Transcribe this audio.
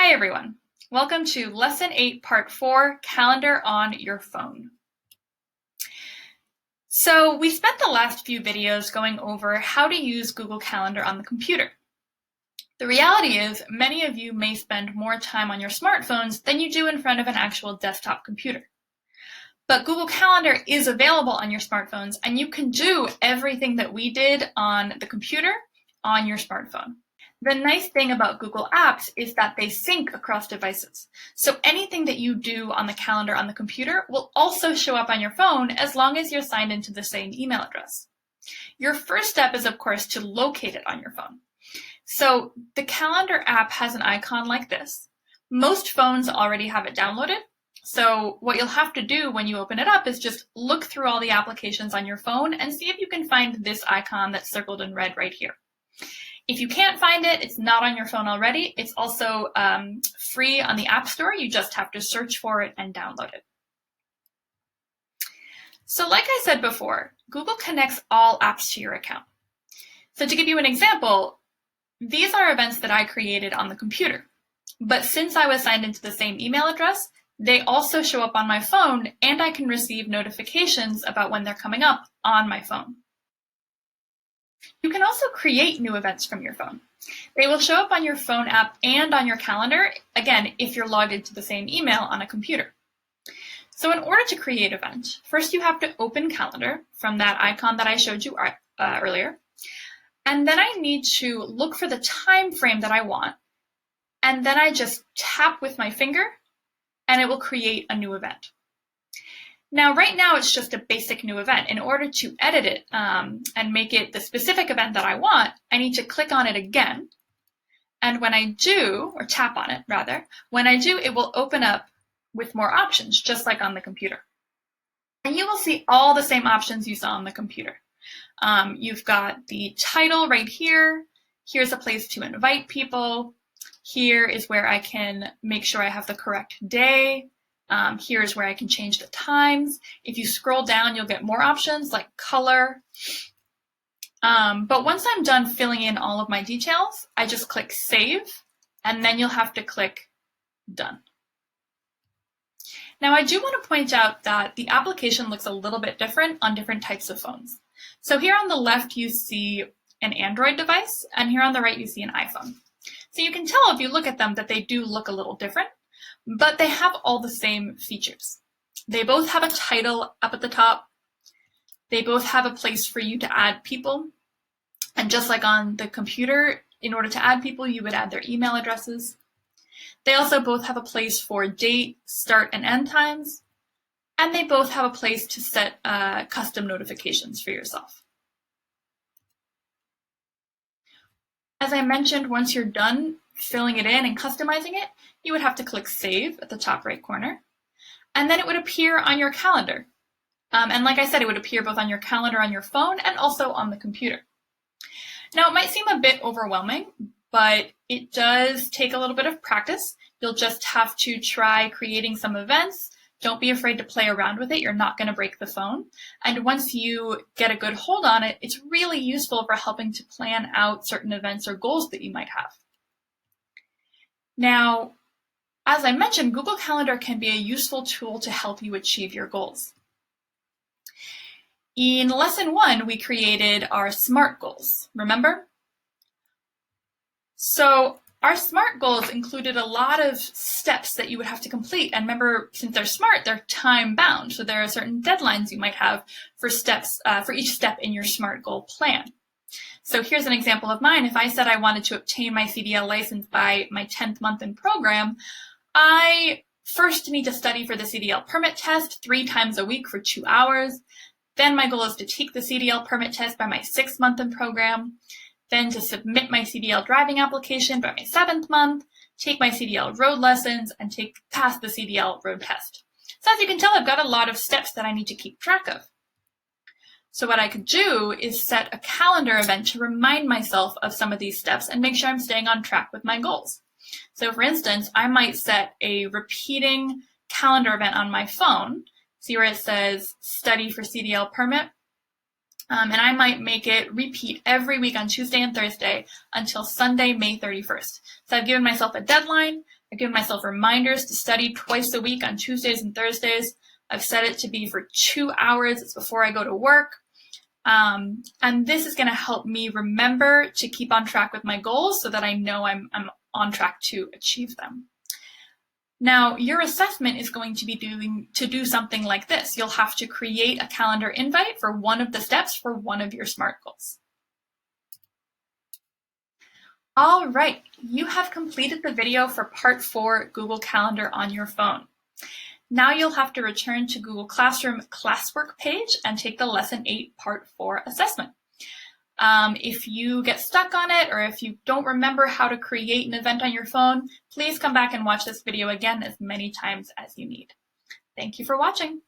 Hi everyone, welcome to Lesson 8, Part 4, Calendar on your phone. So we spent the last few videos going over how to use Google Calendar on the computer. The reality is many of you may spend more time on your smartphones than you do in front of an actual desktop computer. But Google Calendar is available on your smartphones and you can do everything that we did on the computer on your smartphone. The nice thing about Google Apps is that they sync across devices. So anything that you do on the calendar on the computer will also show up on your phone as long as you're signed into the same email address. Your first step is, of course, to locate it on your phone. So the calendar app has an icon like this. Most phones already have it downloaded. So what you'll have to do when you open it up is just look through all the applications on your phone and see if you can find this icon that's circled in red right here. If you can't find it, it's not on your phone already. It's also free on the App Store. You just have to search for it and download it. So like I said before, Google connects all apps to your account. So to give you an example, these are events that I created on the computer. But since I was signed into the same email address, they also show up on my phone and I can receive notifications about when they're coming up on my phone. You can also create new events from your phone. They will show up on your phone app and on your calendar, again, if you're logged into the same email on a computer. So in order to create an event, first you have to open Calendar from that icon that I showed you earlier. And then I need to look for the time frame that I want. And then I just tap with my finger and it will create a new event. Now, right now, it's just a basic new event. In order to edit it and make it the specific event that I want, I need to click on it again. And when I do, or tap on it rather, when I do, it will open up with more options, just like on the computer. And you will see all the same options you saw on the computer. You've got the title right here. Here's a place to invite people. Here is where I can make sure I have the correct day. Here's where I can change the times. If you scroll down, you'll get more options like color. But once I'm done filling in all of my details, I just click Save, and then you'll have to click Done. Now, I do want to point out that the application looks a little bit different on different types of phones. So here on the left, you see an Android device, and here on the right, you see an iPhone. So you can tell if you look at them that they do look a little different. But they have all the same features. They both have a title up at the top. They both have a place for you to add people. And just like on the computer, in order to add people, you would add their email addresses. They also both have a place for date, start, and end times. And they both have a place to set custom notifications for yourself. As I mentioned, once you're done filling it in and customizing it, you would have to click Save at the top right corner, and then it would appear on your calendar. And like I said, it would appear both on your calendar on your phone and also on the computer. Now, it might seem a bit overwhelming, but it does take a little bit of practice. You'll just have to try creating some events. Don't be afraid to play around with it. You're not going to break the phone. And once you get a good hold on it, it's really useful for helping to plan out certain events or goals that you might have. Now, as I mentioned, Google Calendar can be a useful tool to help you achieve your goals. In Lesson 1, we created our SMART goals, remember? So our SMART goals included a lot of steps that you would have to complete. And remember, since they're SMART, they're time-bound. So there are certain deadlines you might have for steps for each step in your SMART goal plan. So here's an example of mine. If I said I wanted to obtain my CDL license by my 10th month in program, I first need to study for the CDL permit test 3 times a week for 2 hours. Then my goal is to take the CDL permit test by my 6th month in program. Then to submit my CDL driving application by my 7th month, take my CDL road lessons, and pass the CDL road test. So as you can tell, I've got a lot of steps that I need to keep track of. So what I could do is set a calendar event to remind myself of some of these steps and make sure I'm staying on track with my goals. So for instance, I might set a repeating calendar event on my phone. See where it says study for CDL permit? And I might make it repeat every week on Tuesday and Thursday until Sunday, May 31st. So I've given myself a deadline, I give myself reminders to study twice a week on Tuesdays and Thursdays. I've set it to be for 2 hours. It's before I go to work. And this is going to help me remember to keep on track with my goals so that I know I'm on track to achieve them. Now, your assessment is going to be do something like this. You'll have to create a calendar invite for one of the steps for one of your SMART goals. All right, you have completed the video for Part 4, Google Calendar on your phone. Now you'll have to return to Google Classroom classwork page and take the Lesson 8 Part 4 assessment. If you get stuck on it, or if you don't remember how to create an event on your phone, please come back and watch this video again as many times as you need. Thank you for watching.